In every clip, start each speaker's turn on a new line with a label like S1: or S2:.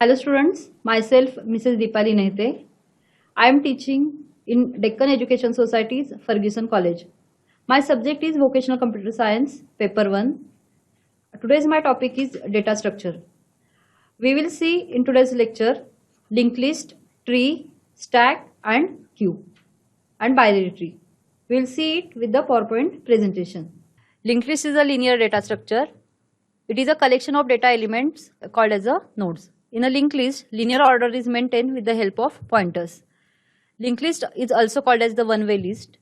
S1: Hello students, myself Mrs. Deepali Nehte. I am teaching in Deccan Education Society's Ferguson College. My subject is Vocational Computer Science, Paper 1. Today's my topic is data structure. We will see in today's lecture linked list, tree, stack and queue and binary tree. We will see it with the PowerPoint presentation. Linked list is a linear data structure. It is a collection of data elements called as a nodes. In a linked list, linear order is maintained with the help of pointers. Linked list is also called as the one-way list,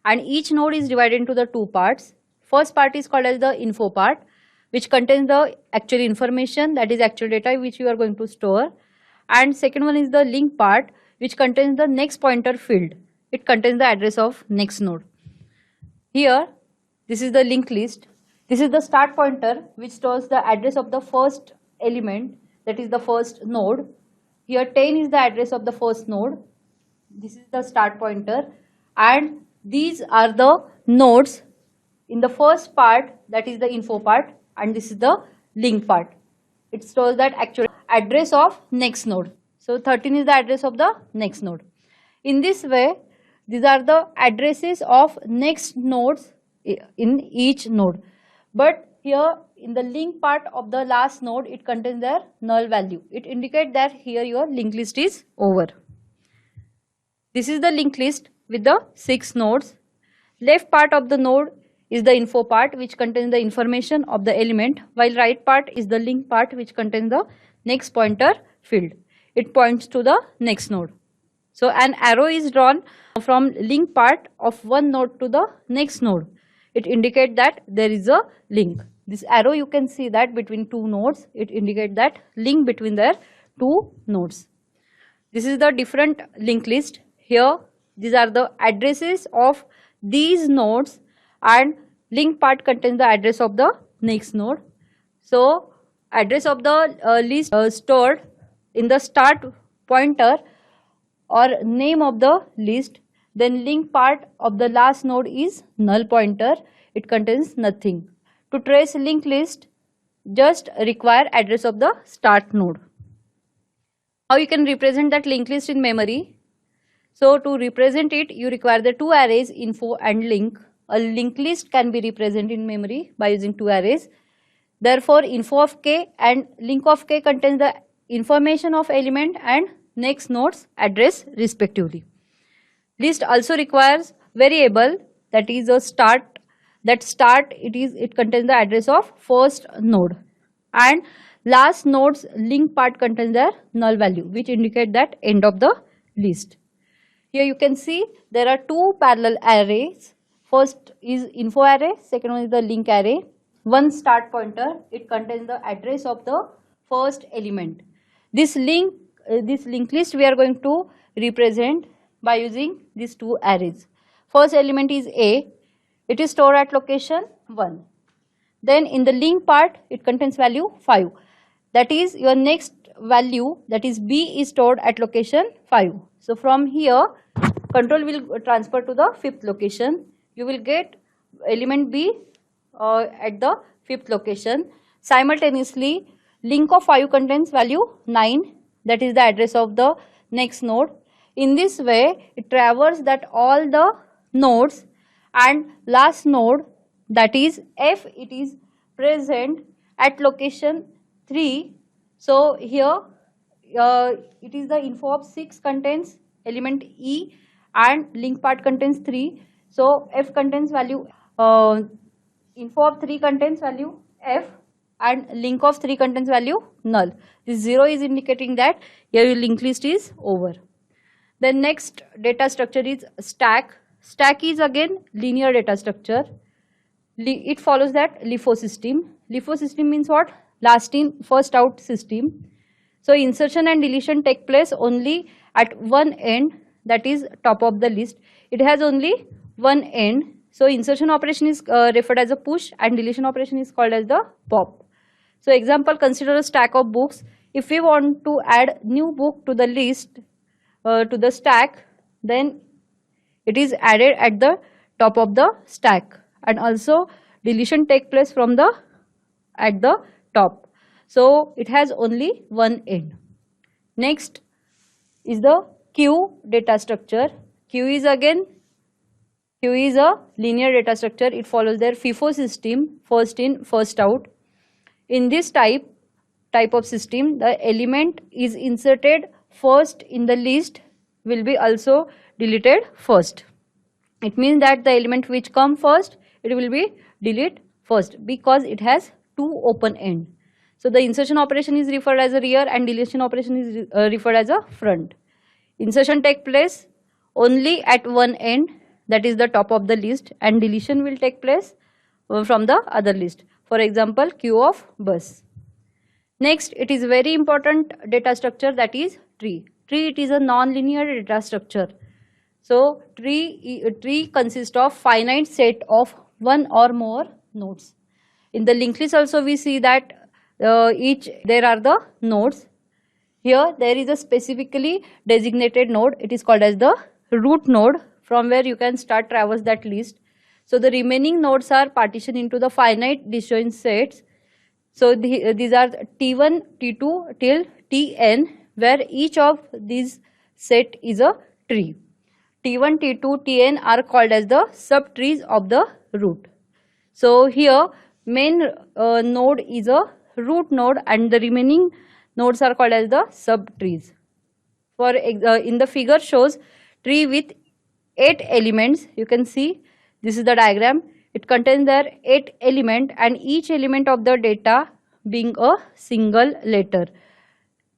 S1: and each node is divided into the two parts. First part is called as the info part, which contains the actual information, that is actual data which you are going to store, and second one is the link part, which contains the next pointer field. It contains the address of next node. Here, this is the linked list. This is the start pointer which stores the address of the first element, that is the first node. Here 10 is the address of the first node. This is the start pointer, and these are the nodes in the first part, that is the info part, and this is the link part. It stores that actual address of next node. So 13 is the address of the next node. In this way, these are the addresses of next nodes in each node. But here in the link part of the last node, it contains their null value. It indicates that here your linked list is over. This is the linked list with the 6 nodes. Left part of the node is the info part, which contains the information of the element, while right part is the link part, which contains the next pointer field. It points to the next node. So an arrow is drawn from link part of one node to the next node. It indicates that there is a link. This arrow, you can see that between two nodes, it indicates that link between their two nodes. This is the different linked list. Here, these are the addresses of these nodes, and link part contains the address of the next node. So, address of the list stored in the start pointer or name of the list. Then link part of the last node is null pointer. It contains nothing. To trace linked list, just require address of the start node. How you can represent that linked list in memory? So to represent it, you require the two arrays, info and link. A linked list can be represented in memory by using two arrays. Therefore, info of k and link of k contains the information of element and next node's address respectively. List also requires variable, that is a start. That start, it contains the address of first node, and last node's link part contains their null value, which indicate that end of the list. Here you can see there are two parallel arrays. First is info array, second one is the link array. One start pointer, it contains the address of the first element. This linked list we are going to represent by using these two arrays. First element is A. It is stored at location 1. Then in the link part, it contains value 5. That is your next value, that is B, is stored at location 5. So from here, control will transfer to the 5th location. You will get element B at the 5th location. Simultaneously, link of 5 contains value 9. That is the address of the next node. In this way, it traverses that all the nodes, and last node, that is F, it is present at location 3. So here it is the info of 6 contains element E and link part contains 3. So F contains value, info of 3 contains value F, and link of 3 contains value null. This 0 is indicating that here your linked list is over. The next data structure is stack. Stack is again linear data structure. It follows that LIFO system. LIFO system means what? Last in, first out system. So insertion and deletion take place only at one end, that is top of the list. It has only one end. So insertion operation is referred as a push, and deletion operation is called as the pop. So example, consider a stack of books. If we want to add new book to the list, to the stack, then it is added at the top of the stack, and also deletion take place from the at the top. So it has only one end. Next is the queue data structure. Queue is a linear data structure. It follows their FIFO system, first in, first out. In this type of system, the element is inserted first in the list will be also deleted first. It means that the element which come first, it will be delete first because it has two open end. So the insertion operation is referred as a rear and deletion operation is referred as a front. Insertion take place only at one end, that is the top of the list, and deletion will take place from the other list. For example, queue of bus. Next, it is very important data structure, that is tree. Tree, it is a non-linear data structure. So tree consists of finite set of one or more nodes. In the linked list also we see that there are the nodes. Here there is a specifically designated node. It is called as the root node, from where you can start traverse that list. So the remaining nodes are partitioned into the finite disjoint sets. So these are T1, T2 till Tn, where each of these set is a tree. T1, T2, Tn are called as the subtrees of the root. So here main node is a root node and the remaining nodes are called as the subtrees. For in the figure shows tree with 8 elements. You can see this is the diagram. It contains their 8 elements and each element of the data being a single letter.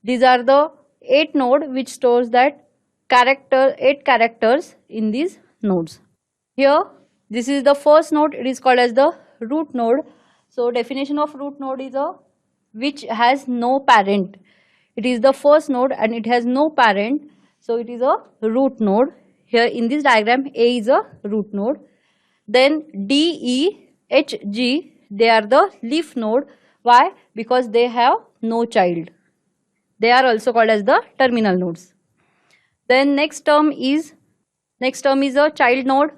S1: These are the 8 nodes which stores that 8 characters in these nodes. Here this is the first node. It is called as the root node. So definition of root node is a which has no parent. It is the first node and it has no parent. So it is a root node. Here in this diagram A is a root node. Then D, E, H, G, they are the leaf node. Why? Because they have no child. They are also called as the terminal nodes. Then next term is a child node.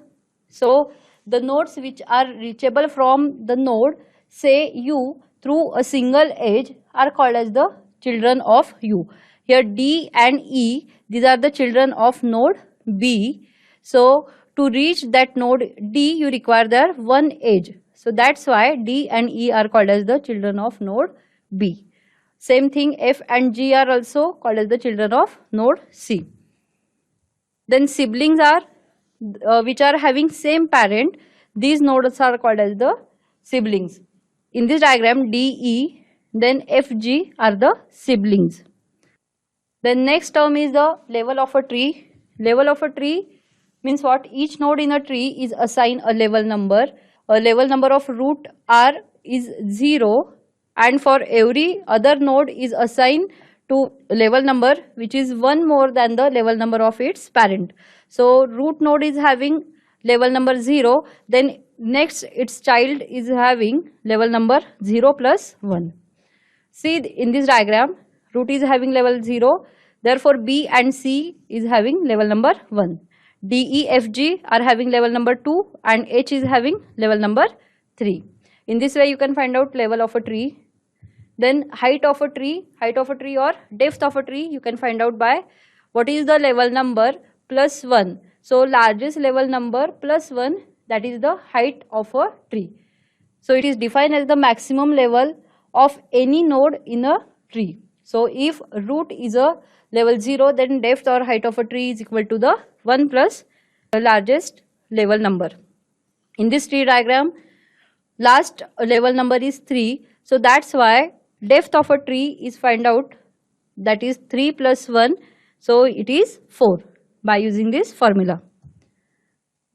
S1: So the nodes which are reachable from the node say U through a single edge are called as the children of U. Here D and E, these are the children of node B. So to reach that node D, you require their one edge. So that's why D and E are called as the children of node B. Same thing, F and G are also called as the children of node C. Then siblings are which are having same parent. These nodes are called as the siblings. In this diagram D, E, then F, G are the siblings. Then next term is the level of a tree. Level of a tree means what? Each node in a tree is assigned a level number. A level number of root R is 0 and for every other node is assigned to level number which is one more than the level number of its parent. So root node is having level number 0, then next its child is having level number 0 plus 1. See in this diagram, root is having level 0, therefore B and C is having level number 1. D, E, F, G are having level number 2 and H is having level number 3. In this way you can find out level of a tree. Then height of a tree or depth of a tree you can find out by what is the level number plus 1. So largest level number plus 1, that is the height of a tree. So it is defined as the maximum level of any node in a tree. So if root is a level 0, then depth or height of a tree is equal to the 1 plus the largest level number. In this tree diagram, last level number is 3. So that's why depth of a tree is find out, that is 3 plus 1. So it is 4 by using this formula.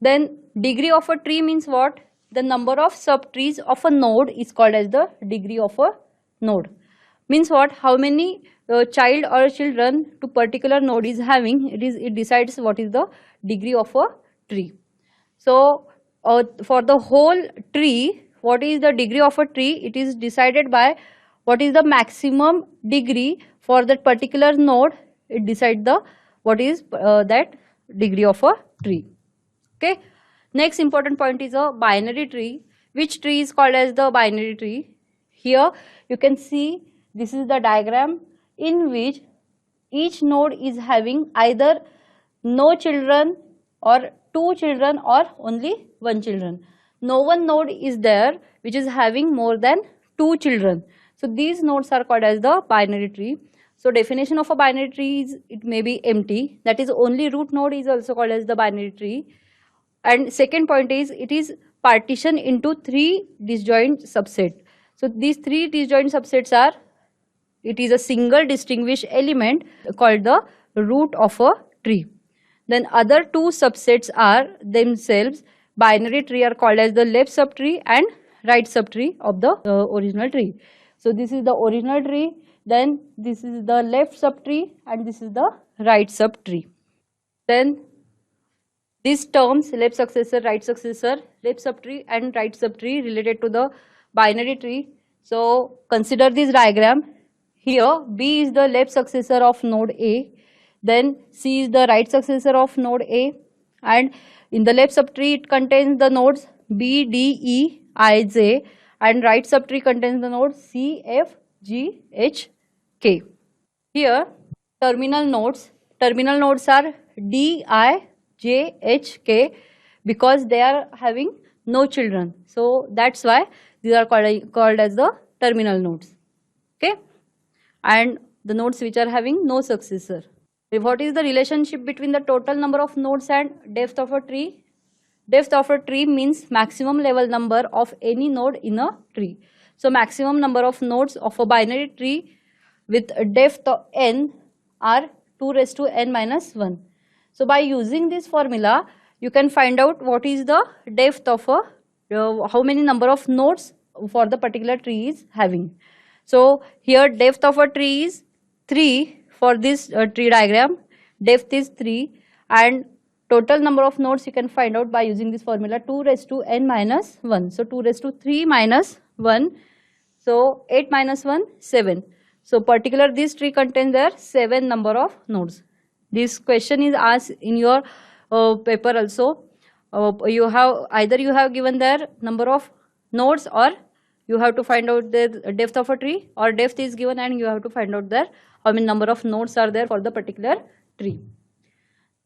S1: Then degree of a tree means what? The number of subtrees of a node is called as the degree of a node. Means what? How many child or children to particular node is having, it decides what is the degree of a tree. So for the whole tree, what is the degree of a tree? It is decided by what is the maximum degree for that particular node. It decides the what is that degree of a tree. Okay. Next important point is a binary tree. Which tree is called as the binary tree? Here you can see this is the diagram in which each node is having either no children or two children or only one children. No one node is there which is having more than two children. So these nodes are called as the binary tree. So definition of a binary tree is it may be empty, that is only root node is also called as the binary tree. And second point is it is partitioned into three disjoint subset. So these three disjoint subsets are, it is a single distinguished element called the root of a tree. Then other two subsets are themselves binary tree are called as the left subtree and right subtree of the original tree. So this is the original tree, then this is the left subtree and this is the right subtree. Then these terms left successor, right successor, left subtree and right subtree related to the binary tree. So consider this diagram. Here B is the left successor of node A, then C is the right successor of node A, and in the left subtree it contains the nodes B, D, E, I, J, and right subtree contains the nodes C, F, G, H, K. Here terminal nodes are D, I, J, H, K because they are having no children. So that's why these are called as the terminal nodes. Okay, and the nodes which are having no successor. What is the relationship between the total number of nodes and depth of a tree? Depth of a tree means maximum level number of any node in a tree. So maximum number of nodes of a binary tree with a depth of n are 2 raised to n minus 1. So by using this formula, you can find out what is the depth of a, how many number of nodes for the particular tree is having. So here depth of a tree is 3 for this tree diagram, depth is 3 and total number of nodes you can find out by using this formula 2 raised to n minus 1. So 2 raised to 3 minus 1, so 8 minus 1, 7. So particular this tree contains there 7 number of nodes. This question is asked in your paper also. You have either you have given there number of nodes or you have to find out the depth of a tree, or depth is given and you have to find out there how many number of nodes are there for the particular tree.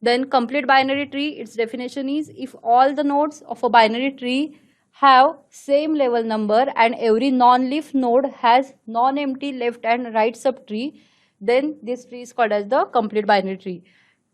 S1: Then complete binary tree, its definition is if all the nodes of a binary tree have same level number and every non-leaf node has non-empty left and right subtree, then this tree is called as the complete binary tree.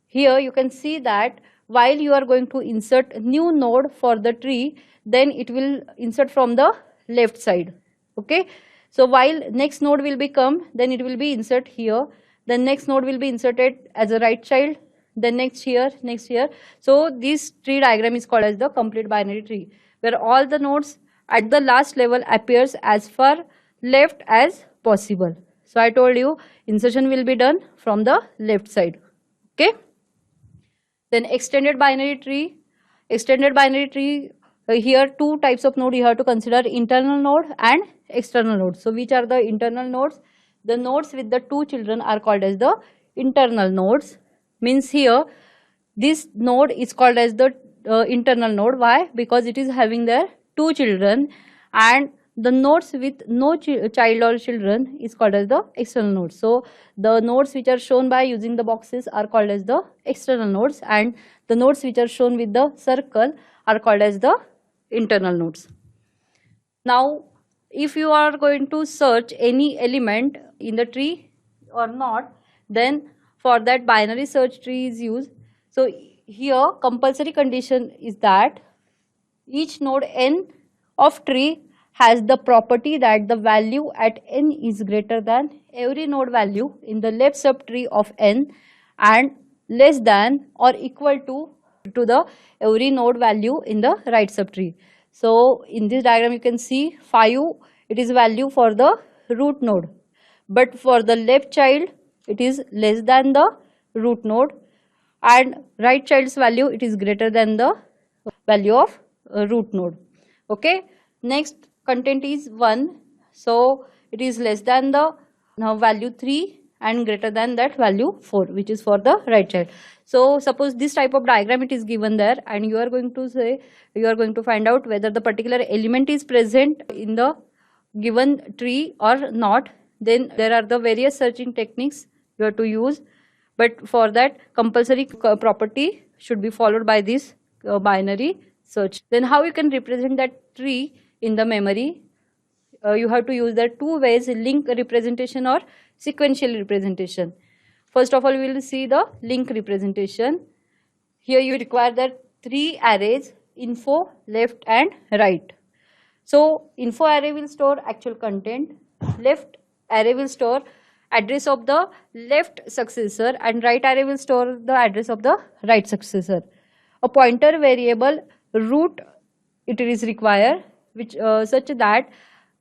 S1: Here you can see that while you are going to insert new node for the tree, then it will insert from the left side. Okay, so while next node will become, then it will be insert here, then next node will be inserted as a right child, then next here, next here. So this tree diagram is called as the complete binary tree, where all the nodes at the last level appears as far left as possible. So I told you insertion will be done from the left side. Okay, then extended binary tree. Extended binary tree, here two types of node you have to consider, internal node and external node. So which are the internal nodes? The nodes with the two children are called as the internal nodes. Means here this node is called as the internal node. Why? Because it is having their two children, and the nodes with no child or children is called as the external nodes. So the nodes which are shown by using the boxes are called as the external nodes, and the nodes which are shown with the circle are called as the internal nodes. Now if you are going to search any element in the tree or not, then for that binary search tree is used. So here compulsory condition is that each node n of tree has the property that the value at n is greater than every node value in the left subtree of n and less than or equal to the every node value in the right subtree. So in this diagram you can see 5, it is value for the root node, but for the left child it is less than the root node, and right child's value it is greater than the value of root node. Okay, next content is 1, so it is less than the value 3 and greater than that value 4, which is for the right child. So suppose this type of diagram it is given there, and you are going to say, you are going to find out whether the particular element is present in the given tree or not. Then there are the various searching techniques you have to use. but for that compulsory property should be followed by this binary search. Then how you can represent that tree in the memory? You have to use the two ways, link representation or sequential representation. First of all, we will see the link representation. Here you require that three arrays, info, left and right. So info array will store actual content, left array will store address of the left successor, and right array will store the address of the right successor. A pointer variable root it is required, which such that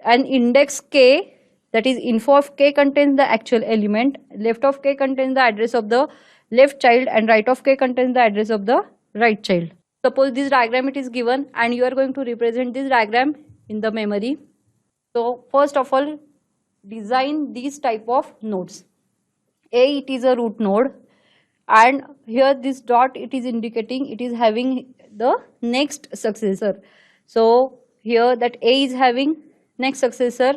S1: an index k, that is info of k contains the actual element, left of k contains the address of the left child, and right of k contains the address of the right child. Suppose this diagram it is given and you are going to represent this diagram in the memory. So first of all, design these type of nodes. A, it is a root node, and here this dot it is indicating it is having the next successor. So here that A is having next successor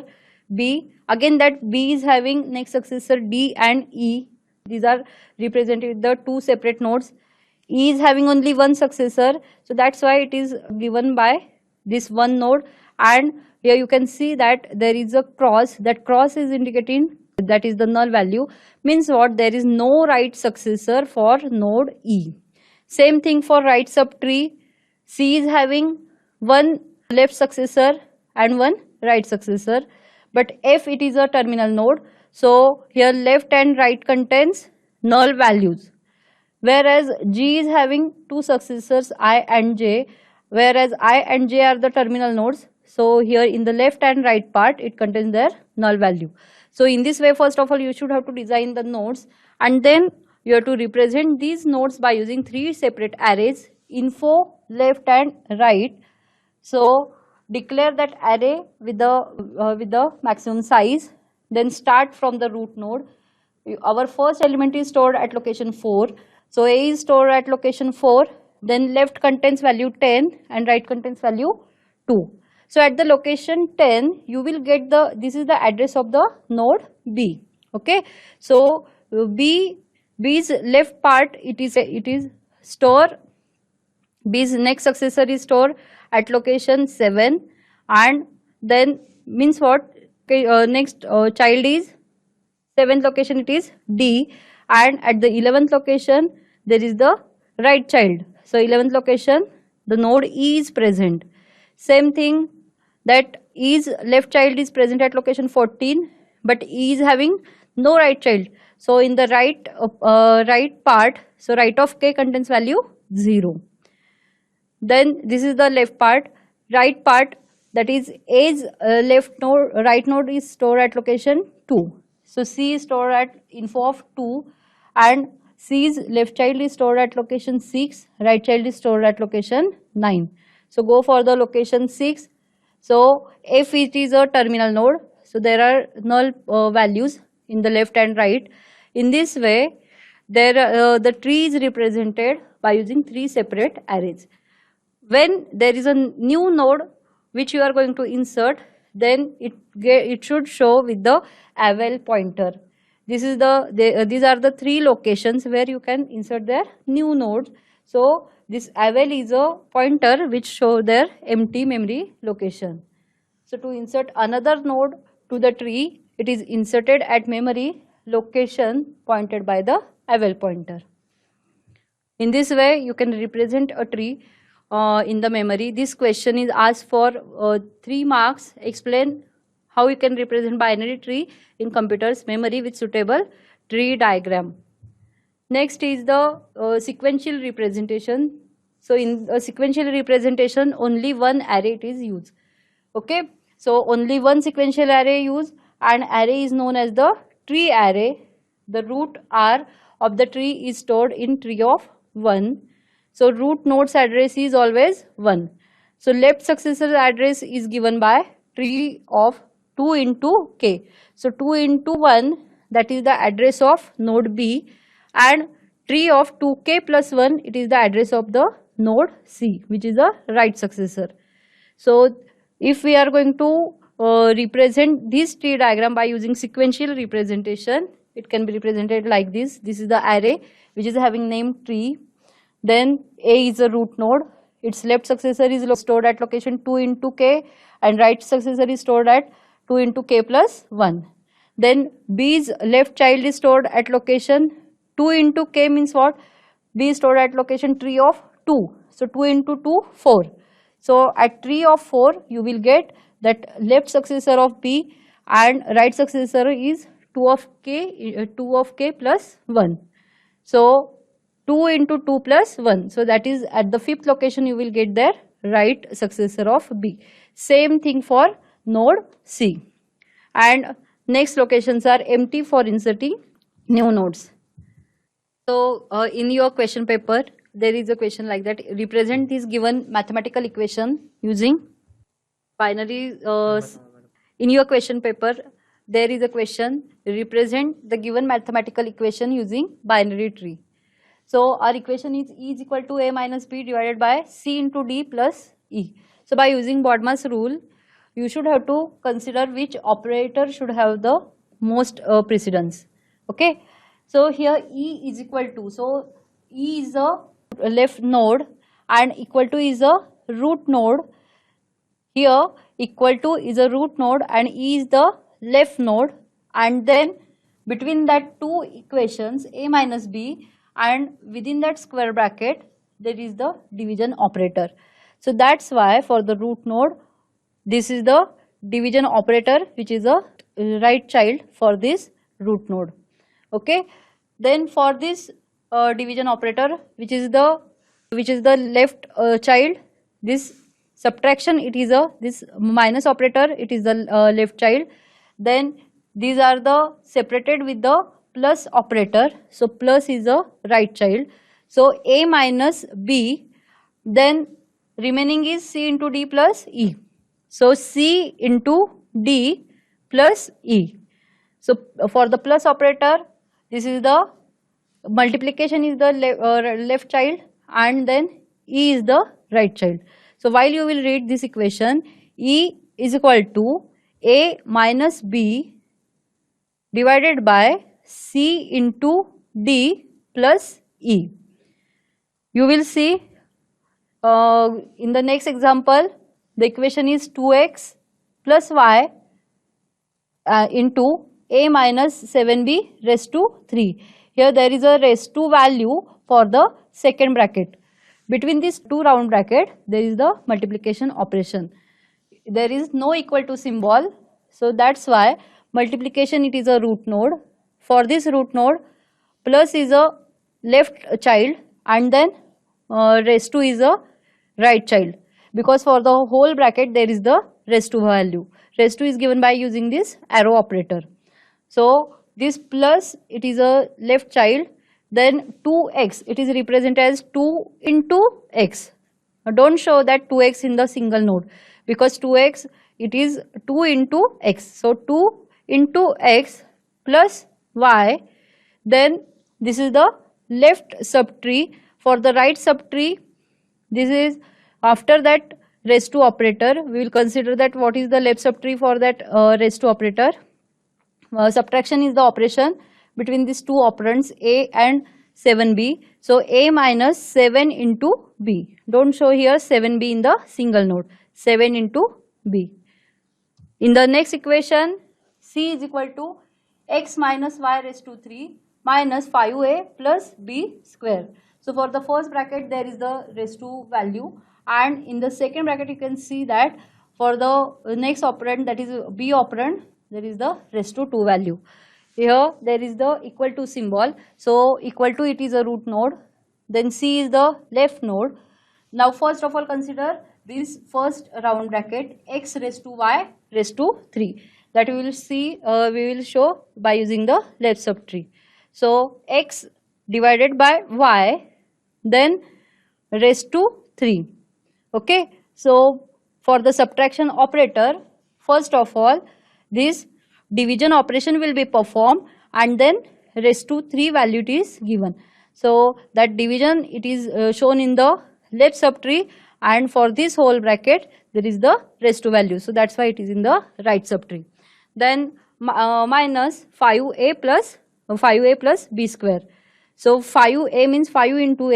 S1: B, again that B is having next successor D and E. These are represented with the two separate nodes. E is having only one successor, so that's why it is given by this one node. And here you can see that there is a cross, that cross is indicating that is the null value, means what, there is no right successor for node E. Same thing for right subtree, C is having one left successor and one right successor, but F it is a terminal node, so here left and right contains null values. Whereas G is having two successors I and J, whereas I and J are the terminal nodes, so here in the left and right part it contains their null value. So in this way, first of all you should have to design the nodes, and then you have to represent these nodes by using three separate arrays, info, left and right. So declare that array with the maximum size, then start from the root node. Our first element is stored at location 4, so A is stored at location 4, then left contains value 10 and right contains value 2. So at the location 10 you will get this is the address of the node B. Okay, so B's left part it is store, B's next successor is stored at location 7, and then means what, okay, next child is 7th location it is D, and at the 11th location there is the right child, so 11th location the node E is present. Same thing, that E's left child is present at location 14, but E is having no right child, so in the right part, so right of k contains value 0. Then this is the left part, right part, that is A's right node is stored at location 2. So C is stored at info of 2, and C's left child is stored at location 6, right child is stored at location 9. So go for the location 6. So F it is a terminal node, so there are null values in the left and right. In this way, the tree is represented by using three separate arrays. When there is a new node which you are going to insert, then it should show with the AVEL pointer. This is these are the three locations where you can insert their new nodes. So this AVEL is a pointer which show their empty memory location. So to insert another node to the tree, it is inserted at memory location pointed by the AVEL pointer. In this way you can represent a tree in the memory. This question is asked for 3 marks. Explain how you can represent binary tree in computer's memory with suitable tree diagram. Next is the sequential representation. So in a sequential representation only one array it is used. Okay, so only one sequential array used, and array is known as the tree array. The root R of the tree is stored in tree of 1. So root node's address is always 1. So left successor address is given by tree of 2 into k. So 2 into 1, that is the address of node B, and tree of 2k plus 1, it is the address of the node C, which is the right successor. So if we are going to represent this tree diagram by using sequential representation, it can be represented like this. This is the array which is having name tree. Then A is a root node. Its left successor is stored at location 2 into k, and right successor is stored at 2 into k plus 1. Then B's left child is stored at location 2 into k means what? B is stored at location tree of 2. So 2 into 2, 4. So at tree of 4, you will get that left successor of B and right successor is 2 of k plus 1. So 2 into 2 plus 1. So that is at the fifth location you will get their right successor of B. Same thing for node C. And next locations are empty for inserting new nodes. So in your question paper, there is a question like that. Represent this given mathematical equation using binary. In your question paper, there is a question. Represent the given mathematical equation using binary tree. So our equation is E is equal to A minus B divided by C into D plus E. So by using BODMAS rule, you should have to consider which operator should have the most precedence. Okay. So here E is equal to, so E is a left node and equal to is a root node. Here equal to is a root node and E is the left node, and then between that two equations A minus B, and within that square bracket there is the division operator. So that's why for the root node, this is the division operator which is a right child for this root node. Okay. Then for this division operator which is the left child, this subtraction, it is a this minus operator, it is the left child. Then these are the separated with the plus operator. So plus is a right child. So A minus B, then remaining is C into D plus E. So C into D plus E. So for the plus operator, this is the multiplication is the left child and then E is the right child. So while you will read this equation, E is equal to A minus B divided by C into D plus E. You will see in the next example, the equation is 2x plus y into A minus 7b raised to 3. Here there is a raised to value for the second bracket. Between these two round bracket, there is the multiplication operation. There is no equal to symbol. So that's why multiplication, it is a root node. For this root node, plus is a left child and then raised to is a right child. Because for the whole bracket there is the raised to value. Raised to is given by using this arrow operator. So this plus, it is a left child, then 2x, it is represented as 2 into x. Now don't show that 2x in the single node, because 2x, it is 2 into x. So 2 into x plus y, then this is the left subtree. For the right subtree, this is after that raised to operator. We will consider that what is the left subtree for that raised to operator. Subtraction is the operation between these two operands A and 7b. So A minus 7 into b. Don't show here 7b in the single node. 7 into b. In the next equation, C is equal to x minus y raised to 3 minus 5a plus b square. So for the first bracket there is the raised to value, and in the second bracket you can see that for the next operand, that is b operand, there is the raised to 2 value. Here there is the equal to symbol. So equal to, it is a root node. Then C is the left node. Now first of all consider this first round bracket, x raised to y raised to 3. That we will see, we will show by using the left subtree. So x divided by y, then raised to 3. Okay. So for the subtraction operator, first of all, this division operation will be performed and then raised to 3 value is given. So that division, it is shown in the left subtree, and for this whole bracket there is the raised to value. So that's why it is in the right subtree. Then minus 5a plus 5a plus b square. So 5a means 5 into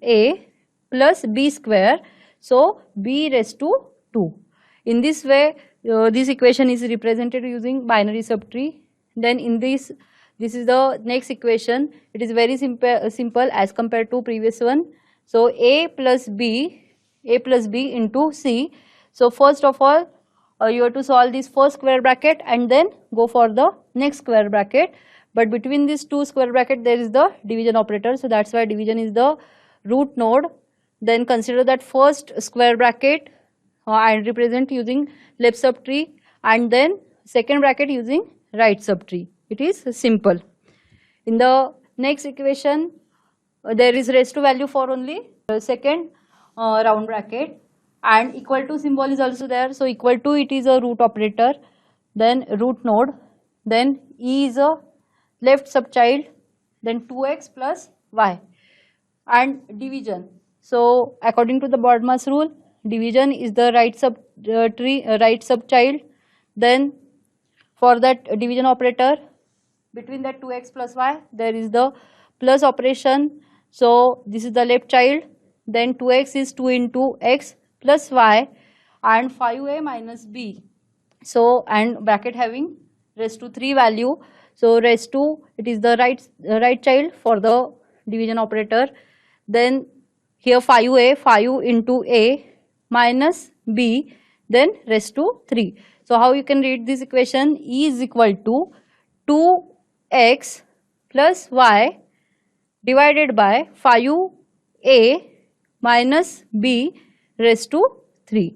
S1: a plus b square. So b raised to 2. In this way, this equation is represented using binary subtree. Then in this is the next equation. It is very simple as compared to previous one. So a plus b into c. So first of all, you have to solve this first square bracket and then go for the next square bracket. But between these two square bracket there is the division operator. So that's why division is the root node. Then consider that first square bracket and represent using left subtree, and then second bracket using right subtree. It is simple. In the next equation, there is raised to value for only second round bracket, and equal to symbol is also there. So equal to, it is a root operator, then root node, then e is a left subchild, then 2x plus y, and division. So according to the BODMAS rule, division is the right subchild. Then for that division operator, between that 2x plus y there is the plus operation. So this is the left child. Then 2x is 2 into x plus y, and 5a minus b. So and bracket having raised to 3 value. So raised to, it is the right child for the division operator. Then here 5a, 5 into a minus b, then raised to 3. So how you can read this equation? E is equal to 2x plus y divided by 5a minus b raised to 3.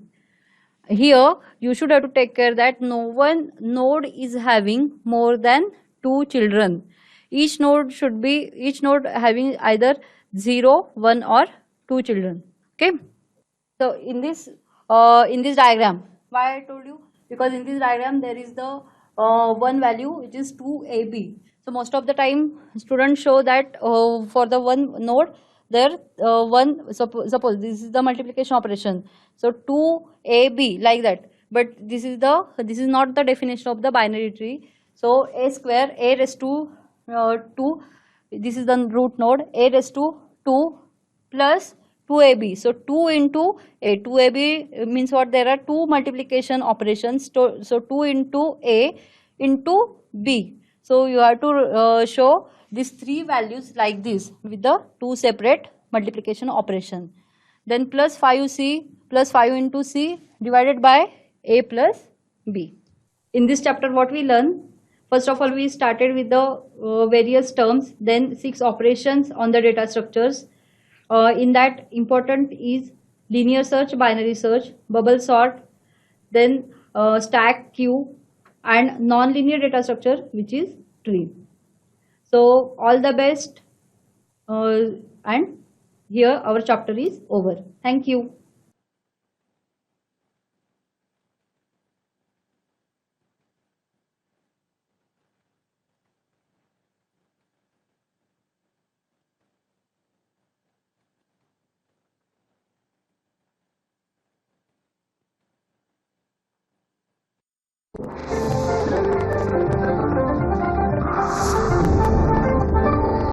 S1: Here you should have to take care that no one node is having more than 2 children. Each node having either 0, 1 or 2 children. Okay. So in this diagram, why I told you? Because in this diagram there is the one value which is 2ab. So most of the time students show that for the one node there suppose this is the multiplication operation. So 2ab like that. But this is not the definition of the binary tree. So a square, a raised to 2, this is the root node, a raised to 2 plus 2ab. So 2 into a, 2ab means what? There are two multiplication operations. So 2 into a into b. So you have to show these three values like this with the two separate multiplication operation. Then plus 5c plus 5 into c divided by a plus b. In this chapter what we learn? First of all, we started with the various terms, then 6 operations on the data structures. In that, important is linear search, binary search, bubble sort, then stack, queue, and non-linear data structure, which is tree. So all the best, and here our chapter is over. Thank you.